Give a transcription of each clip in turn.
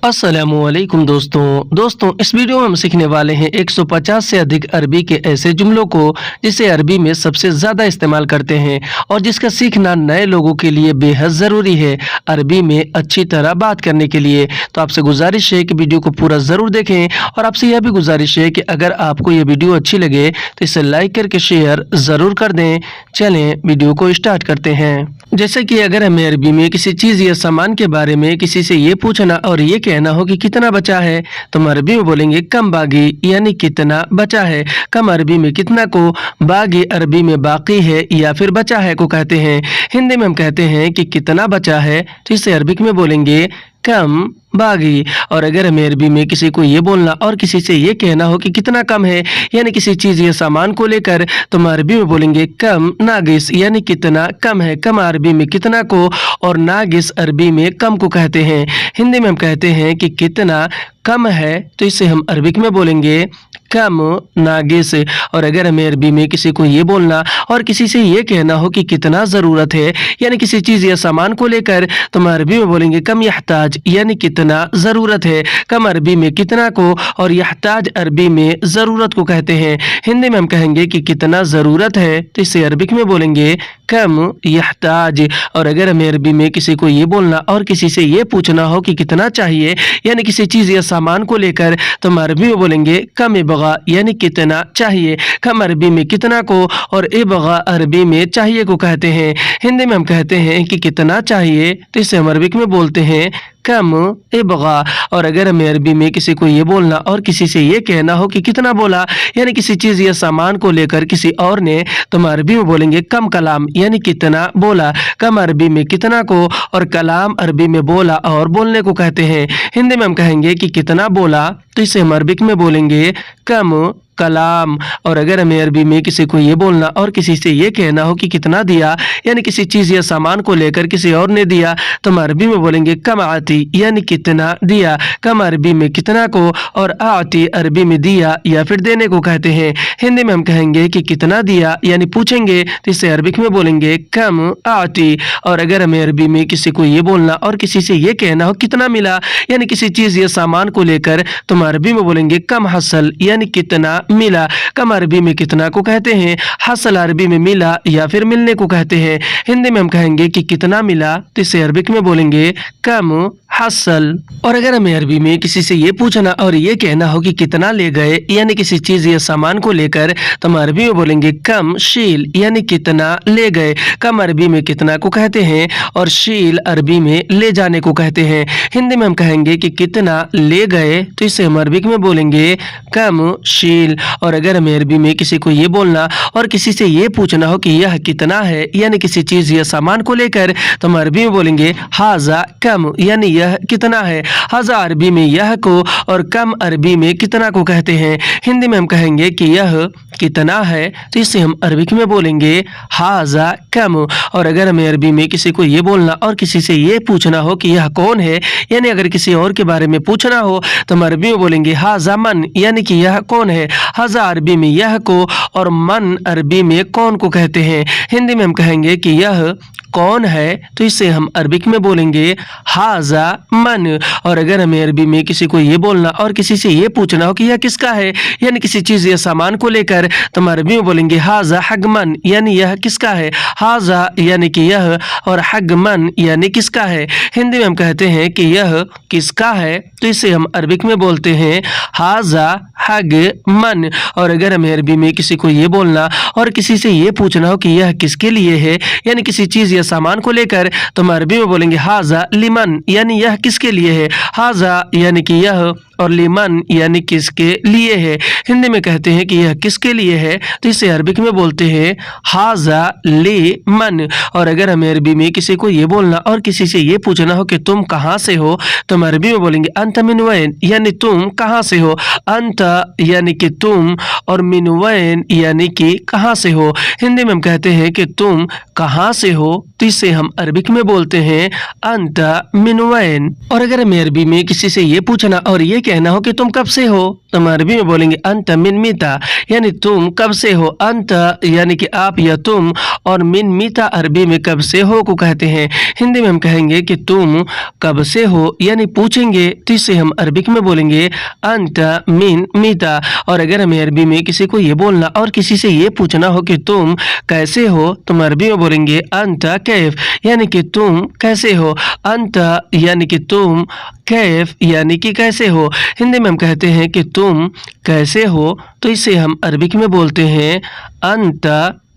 अस्सलामुअलैकुम दोस्तों इस वीडियो में हम सीखने वाले हैं 150 से अधिक अरबी के ऐसे जुमलों को जिसे अरबी में सबसे ज़्यादा इस्तेमाल करते हैं और जिसका सीखना नए लोगों के लिए बेहद ज़रूरी है अरबी में अच्छी तरह बात करने के लिए। तो आपसे गुजारिश है कि वीडियो को पूरा ज़रूर देखें और आपसे यह भी गुजारिश है कि अगर आपको ये वीडियो अच्छी लगे तो इसे लाइक करके शेयर ज़रूर कर दें। चलें वीडियो को स्टार्ट करते हैं। जैसे कि अगर हमें अरबी में किसी चीज़ या सामान के बारे में किसी से ये पूछना और ये कहना हो कि कितना बचा है तो हम अरबी में बोलेंगे कम बागी, यानी कितना बचा है। कम अरबी में कितना को, बागी अरबी में बाकी है या फिर बचा है को कहते हैं। हिंदी में हम कहते हैं कि कितना बचा है तो इसे अरबिक में बोलेंगे कम बागी। और अगर हमें अरबी में किसी को ये बोलना और किसी से ये कहना हो कि कितना कम है, यानी किसी चीज़ या सामान को लेकर, तो हम अरबी में बोलेंगे कम नागिस, यानी कितना कम है। कम अरबी में कितना को और नागिस अरबी में कम को कहते हैं। हिंदी में हम कहते हैं कि कितना कम है तो इसे हम अरबिक में बोलेंगे कम नागिस। और अगर हमें अरबी में किसी को ये बोलना और किसी से ये कहना हो कि कितना ज़रूरत है, यानी किसी चीज़ या सामान को लेकर, तो हम अरबी में बोलेंगे कम यहताज, यानी कितना ज़रूरत है। कम अरबी में कितना को और यहताज अरबी में ज़रूरत को कहते हैं। हिंदी में हम कहेंगे कि कितना ज़रूरत है तो इसे अरबिक में बोलेंगे कम यहताज। और अगर हमें अरबी में किसी को ये बोलना और किसी से ये पूछना हो कि कितना चाहिए, यानी किसी चीज़ या सामान को लेकर, तो हम अरबी में बोलेंगे कम इबगा, यानी कितना चाहिए। कम अरबी में कितना को और इबगा अरबी में चाहिए को कहते हैं। हिंदी में हम कहते हैं कि कितना चाहिए तो इसे हम अरबिक में बोलते हैं कम इबगा। और अगर हमें अरबी में किसी को ये बोलना और किसी से ये कहना हो कि कितना बोला, यानी किसी चीज़ या सामान को लेकर किसी और ने, तो हम अरबी में बोलेंगे कम कलाम, यानी कितना बोला। कम अरबी में कितना को और कलाम अरबी में बोला और बोलने को कहते हैं। हिंदी में हम कहेंगे कि कितना बोला तो इसे हम अरबिक में बोलेंगे कम कलाम। और अगर हमें अरबी में किसी को ये बोलना और किसी से ये कहना हो कि कितना दिया, यानी किसी चीज़ या सामान को लेकर किसी और ने दिया, तो हम अरबी में बोलेंगे कम आती, यानी कितना दिया। कम अरबी में कितना को और आती अरबी में दिया या फिर देने को कहते हैं। हिंदी में हम कहेंगे कि कितना दिया, यानी पूछेंगे तो इसे अरबिक में बोलेंगे कम आती। और अगर हमें अरबी में किसी को ये बोलना और किसी से ये कहना हो कितना मिला, यानी किसी चीज़ या सामान को लेकर, तो हम अरबी में बोलेंगे कम हसल, यानी कितना मिला। कम अरबी में कितना को कहते हैं, हसल अरबी में मिला या फिर मिलने को कहते हैं। हिंदी में हम कहेंगे कि कितना मिला तो इसे अरबिक में बोलेंगे कम हसल। और अगर हमें अरबी में किसी से ये पूछना और ये कहना हो कि कितना ले गए, यानी किसी चीज़ या सामान को लेकर, तो हम अरबी में बोलेंगे कम शील, यानी कितना ले गए। कम अरबी में कितना को कहते हैं और शील अरबी में ले जाने को कहते हैं। हिंदी में हम कहेंगे कि कितना ले गए तो इसे हम अरबिक में बोलेंगे कम शील। और अगर हमें अरबी में किसी को ये बोलना और किसी से ये पूछना हो कि यह कितना है, यानी किसी चीज़ या सामान को लेकर, तो हम अरबी में बोलेंगे हाजा कम, यानी यह कितना है। हाजा अरबी में यह को और कम अरबी में कितना को कहते हैं। हिंदी में हम कहेंगे कि यह कितना है तो इसे हम अरबिक में बोलेंगे हाजा कम। और अगर हमें अरबी में किसी को ये बोलना और किसी से ये पूछना हो कि यह कौन है, यानी अगर किसी और के बारे में पूछना हो, तो हम अरबी में बोलेंगे हाजा मन, यानी कि यह कौन है। हाजा अरबी में यह को और मन अरबी में कौन को कहते हैं। हिंदी में हम कहेंगे कि यह कौन है तो इसे हम अरबिक में बोलेंगे हाजा मन। और अगर हमें अरबी में किसी को ये बोलना और किसी से ये पूछना हो कि यह किसका है, यानी किसी चीज़ या सामान को लेकर, तो हम अरबी में बोलेंगे हाजा हगमन, यानी यह किसका है। हाजा यानी कि यह और हगमन यानी किसका है। हिंदी में हम कहते हैं कि यह किसका है तो इसे हम अरबिक में बोलते हैं हाजा हगमन। और अगर हमें अरबी में किसी को ये बोलना और किसी से ये पूछना हो कि यह किसके लिए है, यानी किसी चीज़ या सामान को लेकर, तो हम अरबी में बोलेंगे हाजा लिमन, यानी यह किसके लिए है। हाजा यानी कि यह और लिमन यानी किसके लिए है। हिंदी में कहते हैं कि यह किसके लिए है तो इसे अरबिक में बोलते हैं हाजा लिमन। और अगर हमें अरबी में किसी को ये बोलना और किसी से ये पूछना हो कि तुम कहाँ से हो, तो हम अरबी में बोलेंगे अंत मिन वैन, यानी तुम कहाँ से हो। अंत यानी कि तुम और मिन वैन यानी कि कहाँ से हो। हिंदी में हम कहते हैं कि तुम कहाँ से हो तो इसे हम अरबिक में बोलते हैं अंत मिन वैन। और अगर हमें अरबी में किसी से ये पूछना और ये कहना हो कि तुम कब से हो, तुम अरबी में बोलेंगे अंत मिन मीता, यानी तुम कब से हो। अंत यानी कि आप या तुम, और मिन मीता अरबी में कब से हो को कहते हैं। हिंदी में हम कहेंगे कि तुम कब से हो, यानी पूछेंगे, तो इसे हम अरबिक में बोलेंगे अंत मिन मीता। और अगर हमें अरबी में किसी को ये बोलना और किसी से ये पूछना हो कि तुम कैसे हो, तुम अरबी में बोलेंगे अंत कैफ, यानी कि तुम कैसे हो। अंत यानी कि तुम, कैफ यानी कि कैसे हो। हिंदी में हम कहते हैं कि तुम कैसे हो, तो इसे हम अरबिक में बोलते हैं अंत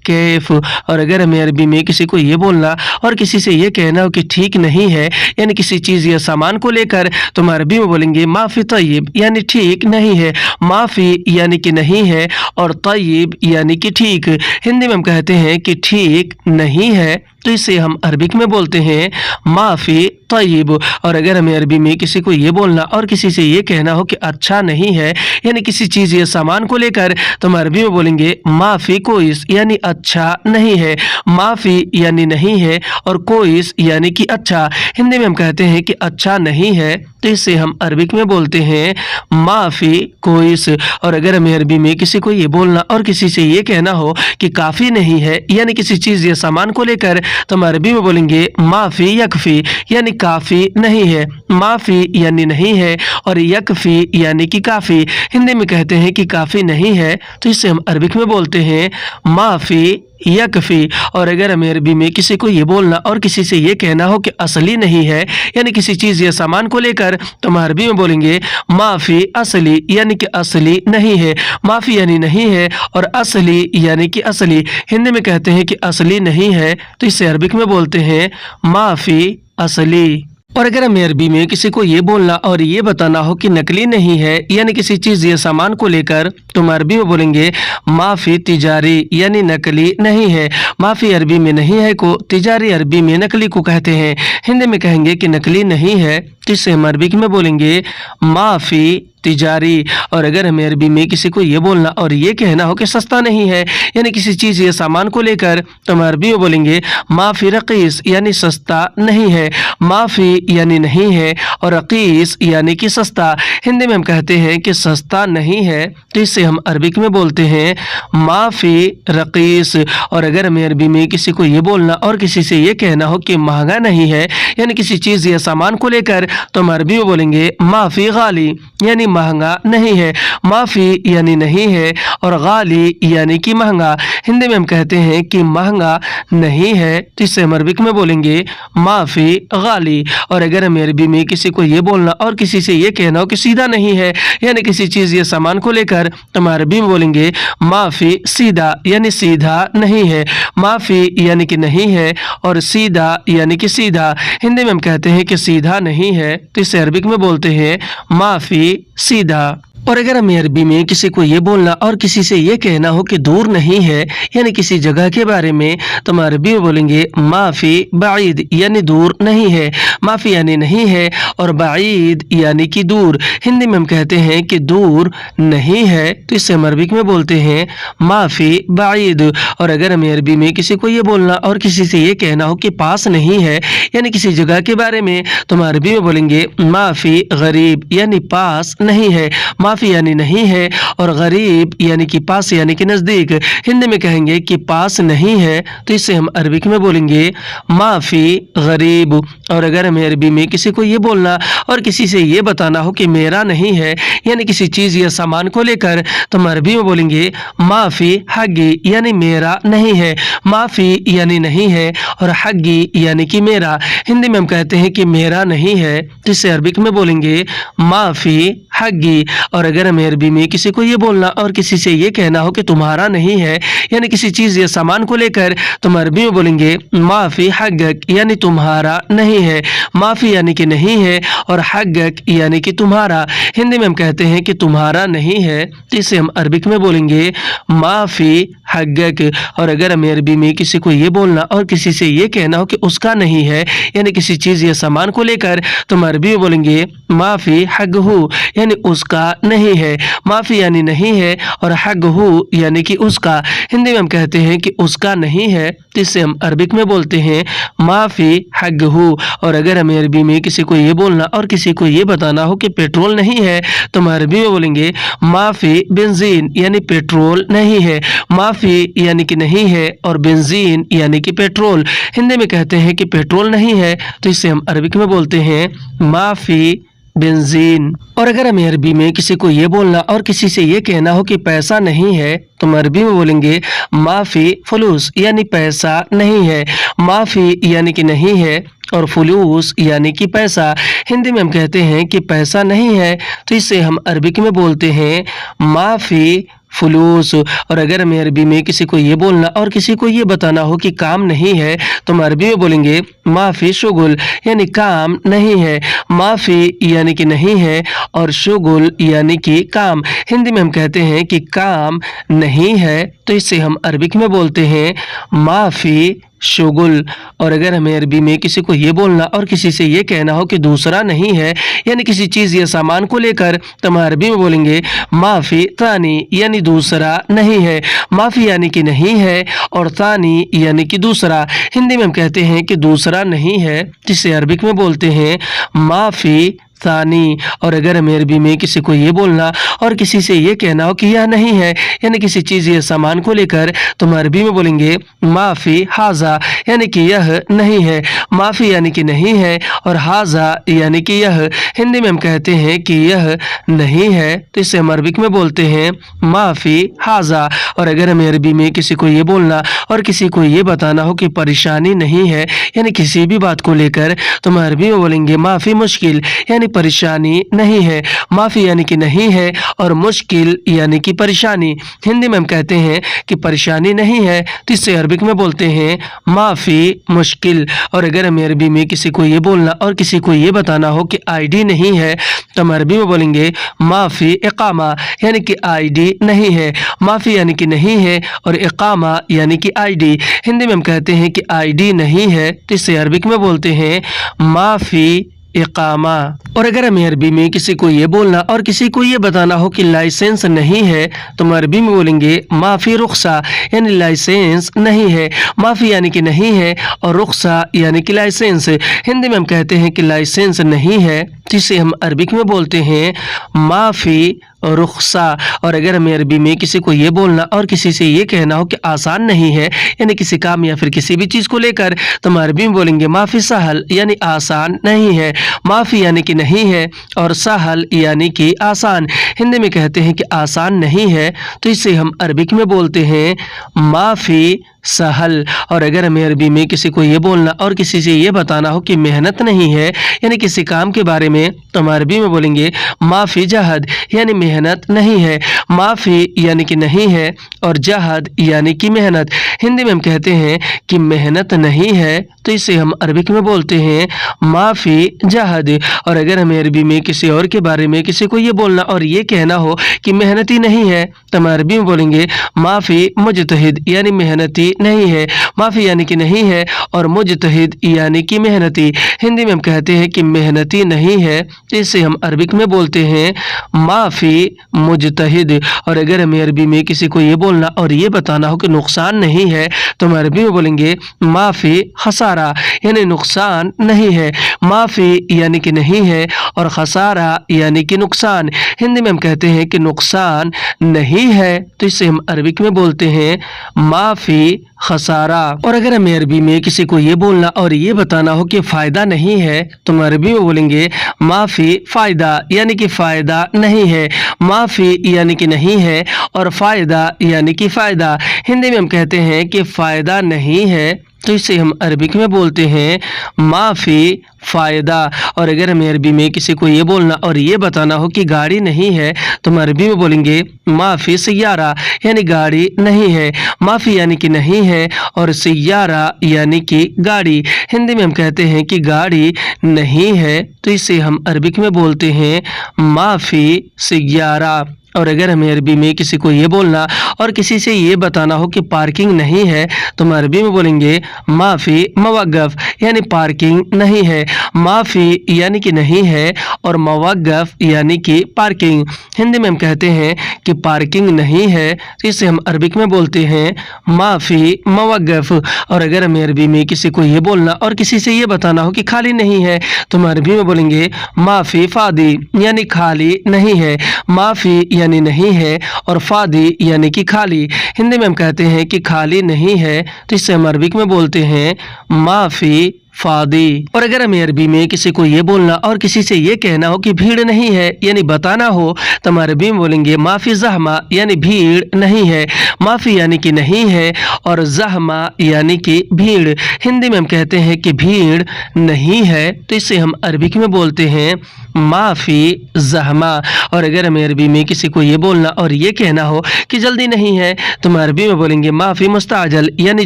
कैफ। और अगर हमें अरबी में किसी को ये बोलना और किसी से ये कहना हो कि ठीक नहीं है, यानी किसी चीज़ या सामान को लेकर, तो हम अरबी में बोलेंगे माफ़ी तय्यब, यानी ठीक नहीं है। माफ़ी यानी कि नहीं है, और तय्यब यानी कि ठीक। हिंदी में हम कहते हैं कि ठीक नहीं है, तो इसे हम अरबिक में बोलते हैं माफ़ी तय्यब। और अगर हमें अरबी में किसी को ये बोलना और किसी से ये कहना हो कि अच्छा नहीं है, यानी किसी चीज़ या सामान को लेकर, तो हम अरबी में बोलेंगे माफ़ी कोइस, यानी अच्छा नहीं है। माफ़ी यानी नहीं है, और कोइस यानी कि अच्छा। हिंदी में हम कहते हैं कि अच्छा नहीं है, तो इसे हम अरबिक में बोलते हैं माफ़ी कोइस। और अगर हमें अरबी में किसी को ये बोलना और किसी से ये कहना हो कि काफ़ी नहीं है, यानी किसी चीज़ या सामान को लेकर, तो हम अरबी में बोलेंगे माफ़ी यकफ़ी, यानी काफ़ी नहीं है। माफ़ी यानी नहीं है, और यकफ़ी यानी कि काफ़ी। हिंदी में कहते हैं कि काफ़ी नहीं है, तो इसे हम अरबिक में बोलते हैं माफ़ी यकफ़ी। और अगर हमें अरबी में किसी को ये बोलना और किसी से ये कहना हो कि असली नहीं है, यानी किसी चीज़ या सामान को लेकर, तो हम अरबी में बोलेंगे माफ़ी असली, यानी कि असली नहीं है। माफ़ी यानी नहीं है, और असली यानी कि असली। हिंदी में कहते हैं कि असली नहीं है, तो इसे अरबिक में बोलते हैं माफ़ी असली। और अगर हमें अरबी में किसी को ये बोलना और ये बताना हो कि नकली नहीं है, यानी किसी चीज़ या सामान को लेकर, तो हम अरबी में बोलेंगे माफ़ी तिजारी, यानी नकली नहीं है। माफ़ी अरबी में नहीं है को तिजारी अरबी में नकली को कहते हैं। हिंदी में कहेंगे कि नकली नहीं है, तो इसे हम अरबी में बोलेंगे माफ़ी तिजारी। और अगर हमें अरबी में किसी को ये बोलना और ये कहना हो कि सस्ता नहीं है, यानी किसी चीज़ या सामान को लेकर, तो हम अरबी में बोलेंगे माफ़ी रक़ीस, यानी सस्ता नहीं है। माफ़ी यानी नहीं है, और रक़ीस यानी कि सस्ता। हिंदी में हम कहते हैं कि सस्ता नहीं है, तो इससे हम अरबिक में बोलते हैं माफ़ी रक़ीस। और अगर हमें अरबी में किसी को ये बोलना और किसी से ये कहना हो कि महंगा नहीं है, यानी किसी चीज़ या सामान को लेकर, तो हम अरबी में बोलेंगे माफ़ी गाली, यानी महंगा नहीं है। माफ़ी यानी नहीं है, और गाली यानी कि महंगा। हिंदी में हम कहते हैं कि महंगा नहीं है, तो इससे हम अरबिक में बोलेंगे माफ़ी गाली। और अगर हमें अरबी में किसी को ये बोलना और किसी से ये कहना हो कि सीधा नहीं है, यानी किसी चीज़ या सामान को लेकर, तो हम अरबी में बोलेंगे माफ़ी सीधा, यानी सीधा नहीं है। माफ़ी यानी कि नहीं है, और सीधा यानी कि सीधा। हिंदी में हम कहते हैं कि सीधा नहीं है, तो इसे अरबिक में बोलते हैं माफ़ी सीधा। और अगर हमें अरबी में किसी को ये बोलना और किसी से ये कहना हो कि दूर नहीं है, यानी किसी जगह के बारे में, तो हम अरबी में बोलेंगे माफ़ी बाईद, यानी दूर नहीं है। माफ़ी यानी नहीं है, और बाईद यानी कि दूर। हिंदी में हम कहते हैं कि दूर नहीं है, तो इससे हम अरबी में बोलते हैं माफ़ी बाईद। और अगर हमें अरबी में किसी को ये बोलना और किसी से ये कहना हो कि पास नहीं है, यानी किसी जगह के बारे में, तो हम अरबी में बोलेंगे माफ़ी गरीब, यानी पास नहीं है। माफ़ी यानी नहीं है, और गरीब यानी कि पास, यानी कि नज़दीक। हिंदी में कहेंगे कि पास नहीं है, तो इससे हम अरबिक में बोलेंगे माफ़ी गरीब। और अगर हमें अरबी में किसी को ये बोलना और किसी से ये बताना हो कि मेरा नहीं है, यानी किसी चीज़ या सामान को लेकर, तो हम अरबी में बोलेंगे माफ़ी हग्गी, यानी मेरा नहीं है। माफ़ी यानी नहीं है, और हग्गी यानी कि मेरा। हिंदी में हम कहते हैं कि मेरा नहीं है, तो इससे अरबिक में बोलेंगे माफ़ी हग्गी। और अगर हमें अरबी में किसी को ये बोलना और किसी से ये कहना हो कि तुम्हारा नहीं है, यानी किसी चीज़ या सामान को लेकर, तो हम अरबी में बोलेंगे माफ़ी हग्गक, यानी तुम्हारा नहीं है। माफ़ी यानी कि नहीं है, और हग्गक यानी कि तुम्हारा। हिंदी में हम कहते हैं कि तुम्हारा नहीं है, तो इसे हम अरबिक में बोलेंगे माफ़ी हग्गक। और अगर हमें अरबी में किसी को ये बोलना और किसी से ये कहना हो कि उसका नहीं है, यानी किसी चीज़ या सामान को लेकर, तो हम अरबी में बोलेंगे माफ़ी हग्गहू, यानी यानी उसका नहीं है, माफी यानी नहीं है, और हक़हू यानी कि उसका। हिंदी में हम कहते हैं कि उसका नहीं है, तो इससे हम अरबिक में बोलते हैं माफी हक़हू। और अगर हमें अरबी में किसी को ये बोलना और किसी को ये बताना हो कि पेट्रोल नहीं है, तो हम अरबी में बोलेंगे माफी बेंजीन, यानी पेट्रोल नहीं है। माफी यानी कि नहीं है, और बेंजीन यानी कि पेट्रोल। हिंदी में कहते हैं कि पेट्रोल नहीं है, तो इससे हम अरबिक में बोलते हैं माफी बेंजीन। और अगर हमें अरबी में किसी को ये बोलना और किसी से ये कहना हो कि पैसा नहीं है, तो हम अरबी में बोलेंगे माफी फलूस, यानी पैसा नहीं है। माफी यानी कि नहीं है, और फलूस यानी कि पैसा। हिंदी में हम कहते हैं कि पैसा नहीं है, तो इसे हम अरबिक में बोलते हैं माफी फलूस। और अगर हमें अरबी में किसी को ये बोलना और किसी को ये बताना हो कि काम नहीं है, तो हम अरबी में बोलेंगे माफी शुगुल, यानी काम नहीं है। माफी यानी कि नहीं है, और शुगुल यानी कि काम। हिंदी में हम कहते हैं कि काम नहीं है, तो इसे हम अरबिक में बोलते हैं माफी शुगुल। और अगर हमें अरबी में किसी को ये बोलना और किसी से ये कहना हो कि दूसरा नहीं है, यानी किसी चीज़ या सामान को लेकर, तो हम अरबी में बोलेंगे माफ़ी तानी, यानी दूसरा नहीं है। माफ़ी यानी कि नहीं है, और तानी यानी कि दूसरा। हिंदी में हम कहते हैं कि दूसरा नहीं है, जिसे अरबिक में बोलते हैं माफ़ी तानी। और अगर हमें अरबी में किसी को ये बोलना और किसी से ये कहना हो कि यह नहीं है, यानी किसी चीज़ या सामान को लेकर, तो हम अरबी में बोलेंगे माफ़ी हाजा, यानी कि यह नहीं है। माफ़ी यानी कि नहीं है, और हाजा यानी कि यह। हिंदी में हम कहते हैं कि यह नहीं है, तो इसे हम अरबिक में बोलते हैं माफ़ी हाजा। और अगर हमें अरबी में किसी को ये बोलना और किसी को ये बताना हो कि परेशानी नहीं है, यानी किसी भी बात को लेकर, तो हम अरबी में बोलेंगे माफ़ी मुश्किल, यानी परेशानी नहीं है। माफ़ी यानी कि नहीं है, और मुश्किल यानी कि परेशानी। हिंदी में हम कहते हैं कि परेशानी नहीं है, तो इससे अरबिक में बोलते हैं माफ़ी मुश्किल। और अगर हमें अरबी में किसी को ये बोलना और किसी को ये बताना हो कि आईडी नहीं है, तो हम अरबी में बोलेंगे माफ़ी इकामा, यानी कि आईडी नहीं है। माफ़ी यानी कि नहीं है, और इकामा यानी कि आईडी। हिंदी में हम कहते हैं कि आईडी नहीं है, तो इससे अरबिक में बोलते हैं माफ़ी इकामा। और अगर हमें अरबी में किसी को ये बोलना और किसी को ये बताना हो कि लाइसेंस नहीं है, तो हम अरबी में बोलेंगे माफ़ी रुख्सा, यानी लाइसेंस नहीं है। माफ़ी यानी कि नहीं है, और रुख्सा यानी कि लाइसेंस। हिंदी में हम कहते हैं कि लाइसेंस नहीं है, जिसे हम अरबिक में बोलते हैं माफ़ी रुख्सा। और अगर हमें अरबी में किसी को ये बोलना और किसी से ये कहना हो कि आसान नहीं है, यानी किसी काम या फिर किसी भी चीज़ को लेकर, तो हम अरबी में बोलेंगे माफ़ी सहल, यानी आसान नहीं है। माफ़ी यानी कि नहीं है, और सहल यानी कि आसान। हिंदी में कहते हैं कि आसान नहीं है, तो इसे हम अरबिक में बोलते हैं माफ़ी सहल। और अगर हमें अरबी में किसी को ये बोलना और किसी से ये बताना हो कि मेहनत नहीं है, यानी किसी काम के बारे में, तो हम अरबी में बोलेंगे माफ़ी जहद, यानी मेहनत नहीं है। माफ़ी यानी कि नहीं है, और जहद यानी कि मेहनत। हिंदी में हम कहते हैं कि मेहनत नहीं है, तो इसे हम अरबिक में बोलते हैं माफ़ी जहद। और अगर हमें अरबी में किसी और के बारे में किसी को ये बोलना और ये कहना हो कि मेहनती नहीं है, तो हम अरबी में बोलेंगे माफ़ी मुजतहिद, यानी मेहनती नहीं है। माफ़ी यानी कि नहीं है, और मुजतहिद यानी कि मेहनती। हिंदी में हम कहते हैं कि मेहनती नहीं है, तो इसे हम अरबिक में बोलते हैं माफ़ी मुजतहिद। और अगर हमें अरबी में किसी को ये बोलना और ये बताना हो कि नुकसान नहीं है, तो हम अरबी में बोलेंगे माफ़ी खसारा, यानी नुकसान नहीं है। माफ़ी यानी कि नहीं है, और खसारा यानी कि नुकसान। हिंदी में हम कहते हैं कि नुकसान नहीं है, तो इसे हम अरबिक में बोलते हैं माफ़ी खसारा। और अगर हमें अरबी में किसी को ये बोलना और ये बताना हो कि फ़ायदा नहीं है, तो हम अरबी में बोलेंगे माफ़ी फ़ायदा, यानी कि फ़ायदा नहीं है। माफ़ी यानी कि नहीं है, और फ़ायदा यानी कि फ़ायदा। हिंदी में हम कहते हैं कि फ़ायदा नहीं है, तो इसे हम अरबिक में बोलते हैं माफ़ी फ़ायदा। और अगर हमें अरबी में किसी को ये बोलना और ये बताना हो कि गाड़ी नहीं है, तो हम अरबी में बोलेंगे माफ़ी सैयारा, यानी गाड़ी नहीं है। माफ़ी यानी कि नहीं है, और सैयारा यानी कि गाड़ी। हिंदी में हम कहते हैं कि गाड़ी नहीं है, तो इसे हम अरबिक में बोलते हैं माफ़ी सैयारा। और अगर हमें अरबी में किसी को ये बोलना और किसी से ये बताना हो कि पार्किंग नहीं है तो हम अरबी में बोलेंगे माफी मवक्कफ यानी पार्किंग नहीं है। माफी यानी कि नहीं है और मवक्कफ यानी कि पार्किंग। हिंदी में हम कहते हैं कि पार्किंग नहीं है तो इसे हम अरबिक में बोलते हैं माफी मवक्कफ। और अगर हमें अरबी में किसी को ये बोलना और किसी से ये बताना हो कि खाली नहीं है तो हम अरबी में बोलेंगे माफी फादी यानी खाली नहीं है। माफी यानी नहीं है और फादी यानी कि खाली। हिंदी में हम कहते हैं कि खाली नहीं है तो इसे हम अरबिक में बोलते हैं माफी फादी। और अगर हमें अरबी में किसी को ये बोलना और किसी से ये कहना हो कि भीड़ नहीं है यानी बताना हो तो हम अरबी में बोलेंगे माफी ज़हमा यानी भीड़ नहीं है। माफी यानी कि नहीं है और ज़हमा यानी कि भीड़। हिंदी में हम कहते हैं कि भीड़ नहीं है तो इसे हम अरबिक में बोलते हैं माफी ज़हमा। और अगर हमें अरबी में किसी को ये बोलना और ये कहना हो कि जल्दी नहीं है तो हम अरबी में बोलेंगे माफी मुस्ताजल यानी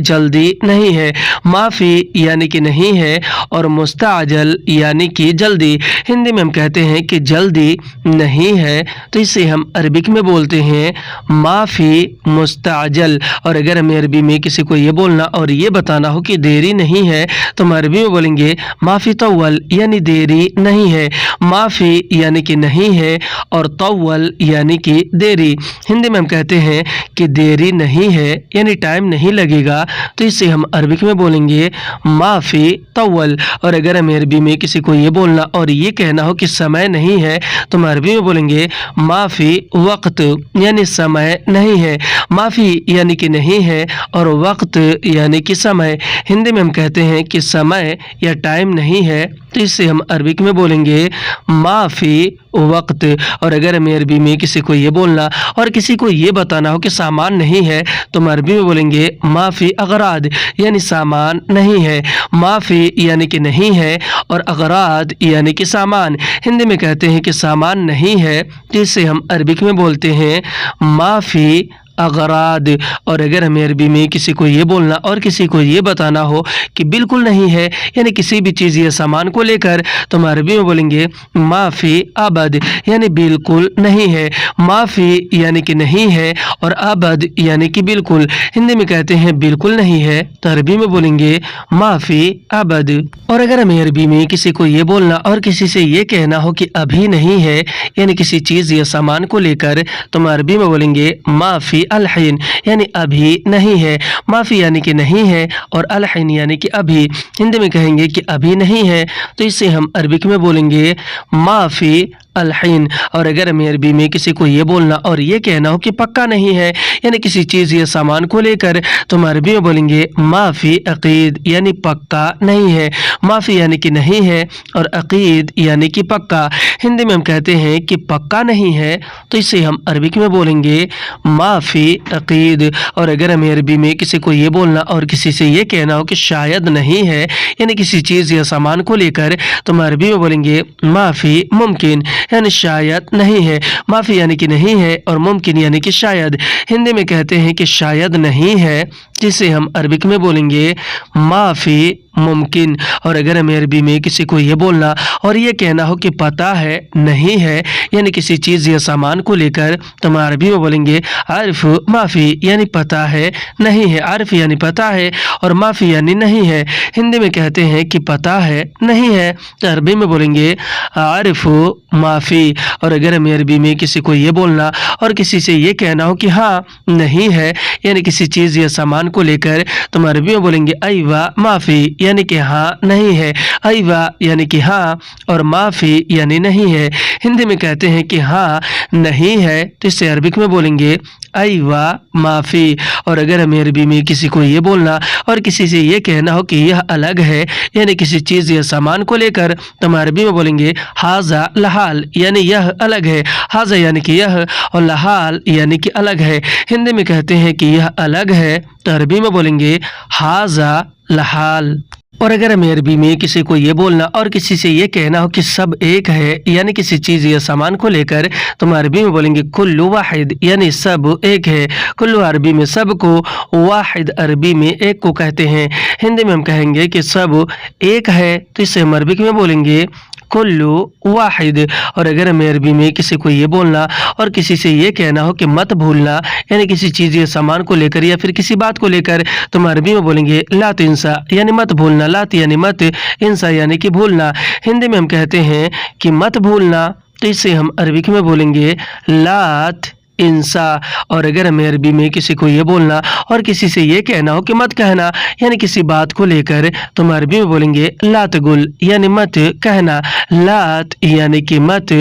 जल्दी नहीं है। माफी यानी कि नहीं है और मुस्ताजल यानी कि जल्दी। हिंदी में हम कहते हैं कि जल्दी नहीं है तो इसे हम अरबिक में बोलते हैं माफी मुस्ताजल। और अगर हमें अरबी में किसी को ये बोलना और ये बताना हो कि देरी नहीं है तो हम अरबी में बोलेंगे माफी तव्वल यानी देरी नहीं है। माफी यानी कि नहीं है और तव्वल यानी कि देरी। हिंदी में हम कहते हैं कि देरी नहीं है यानी टाइम नहीं लगेगा तो इसे हम अरबिक में बोलेंगे माफी तव्वल। और अगर हमें अरबी में किसी को ये बोलना और ये कहना हो कि समय नहीं है तो हम अरबी में बोलेंगे माफी वक्त यानी समय नहीं है। माफी यानी कि नहीं है और वक्त यानी कि समय। हिंदी में हम कहते हैं कि समय या टाइम नहीं है तो इससे हम अरबिक में बोलेंगे माफी वक्त। और अगर हमें अरबी में किसी को ये बोलना और किसी को ये बताना हो कि सामान नहीं है तो हम अरबी में बोलेंगे माफी अगराद यानी सामान नहीं है। माफी यानी कि नहीं है और अगराद यानी कि सामान। हिंदी में कहते हैं कि सामान नहीं है तो इसे हम अरबिक में बोलते हैं माफी अगराद। और अगर हमें अरबी में किसी को ये बोलना और किसी को ये बताना हो कि बिल्कुल नहीं है यानी किसी भी चीज़ या सामान को लेकर तो हम अरबी में बोलेंगे माफ़ी अबद यानी बिल्कुल नहीं है। माफ़ी यानी कि नहीं है और अबद यानी कि बिल्कुल। हिंदी में कहते हैं बिल्कुल नहीं है तो अरबी में बोलेंगे माफ़ी अबद। और अगर हमें अरबी में किसी को ये बोलना और किसी से ये कहना हो कि अभी नहीं है यानी किसी चीज़ या सामान को लेकर तो हम अरबी में बोलेंगे माफ़ी अलहीन यानी अभी नहीं है। माफ़ी यानी कि नहीं है और अलहीन यानी कि अभी। हिंदी में कहेंगे कि अभी नहीं है तो इसे हम अरबिक में बोलेंगे माफ़ी अलहीन। और अगर हमें अरबी में किसी को ये बोलना और ये कहना हो कि पक्का नहीं है यानी किसी चीज़ या सामान को लेकर तो हम अरबी में बोलेंगे माफ़ी अकीद यानी पक्का नहीं है। माफ़ी यानी कि नहीं है और अकीद यानी कि पक्का। हिंदी में हम कहते हैं कि पक्का नहीं है तो इसे हम अरबिक में बोलेंगे माफ़ी अकीद। और अगर हमें अरबी में किसी को ये बोलना और किसी से ये कहना हो कि शायद नहीं है यानी किसी चीज़ या सामान को लेकर तो हम अरबी में बोलेंगे माफ़ी मुमकिन यानी शायद नहीं है। माफ़ी यानी कि नहीं है और मुमकिन यानी कि शायद। हिंदी में कहते हैं कि शायद नहीं है जिसे हम अरबिक में बोलेंगे माफ़ी मुमकिन। और अगर हमें अरबी में किसी को ये बोलना और ये कहना हो कि पता है नहीं है यानी किसी चीज़ या सामान को लेकर तो हम अरबी में बोलेंगे आरिफ माफ़ी यानी पता है नहीं है। आरिफ यानी पता है और माफ़ी यानी नहीं है। हिंदी में कहते हैं कि पता है नहीं है तो अरबी में बोलेंगे आरिफ माफ़ी। और अगर हमें अरबी में किसी को ये बोलना और किसी से ये कहना हो कि हाँ नहीं है यानी किसी चीज़ या सामान को लेकर तो हम अरबी में बोलेंगे अयवा माफ़ी यानी कि हाँ नहीं है। अयवा यानी कि हाँ और माफ़ी यानी नहीं है। हिंदी में कहते हैं कि हाँ नहीं है तो इससे अरबिक में बोलेंगे अयवा माफ़ी। और अगर हमें अरबी में किसी को ये बोलना और किसी से ये कहना हो कि यह अलग है यानी किसी चीज़ या सामान को लेकर तो हम अरबी में बोलेंगे हाजा लहाल यानी यह अलग है। हाजा यानी कि यह और लहाल यानी कि अलग है। हिंदी में कहते हैं कि यह अलग है तो अरबी में बोलेंगे हाजा लहाल। और अगर हमें अरबी में किसी को ये बोलना और किसी से ये कहना हो कि सब एक है यानी किसी चीज़ या सामान को लेकर तो हम अरबी में बोलेंगे कुल्लु वाहिद यानी सब एक है। कुल्लु अरबी में सब को, वाहिद अरबी में एक को कहते हैं। हिंदी में हम कहेंगे कि सब एक है तो इसे हम अरबी में बोलेंगे कुल्लु वाहिद। और अगर हमें अरबी में किसी को ये बोलना और किसी से ये कहना हो कि मत भूलना, यानी किसी चीज़ या सामान को लेकर या फिर किसी बात को लेकर, तो हम अरबी में बोलेंगे ला तिंसा, यानी मत भूलना। लात यानी मत, इंसा यानी कि भूलना। हिंदी में हम कहते हैं कि मत भूलना, तो इसे हम अरबिक में बोलेंगे लात इंसा। और अगर हमें अरबी में किसी को ये बोलना और किसी से ये कहना हो कि मत कहना, यानी किसी बात को लेकर, तो हम अरबी में बोलेंगे लात गुल, यानी मत कहना। लात यानी कि मत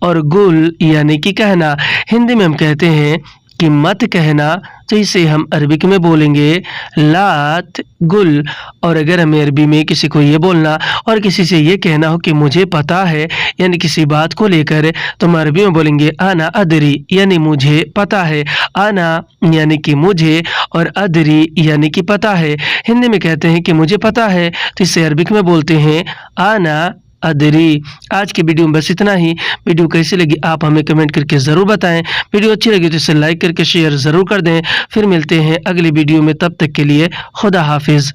और गुल यानी कि कहना। हिंदी में हम कहते हैं कि मत कहना, तो इसे हम अरबिक में बोलेंगे लात गुल। और अगर हमें अरबी में किसी को ये बोलना और किसी से ये कहना हो कि मुझे पता है, यानी किसी बात को लेकर, तो हम अरबी में बोलेंगे आना अदरी, यानी मुझे पता है। आना यानी कि मुझे और अदरी यानी कि पता है। हिंदी में कहते हैं कि मुझे पता है, तो इसे अरबिक में बोलते हैं आना अदरी। आज की वीडियो में बस इतना ही। वीडियो कैसी लगी आप हमें कमेंट करके ज़रूर बताएं। वीडियो अच्छी लगी तो इसे लाइक करके शेयर ज़रूर कर दें। फिर मिलते हैं अगली वीडियो में, तब तक के लिए खुदा हाफिज़।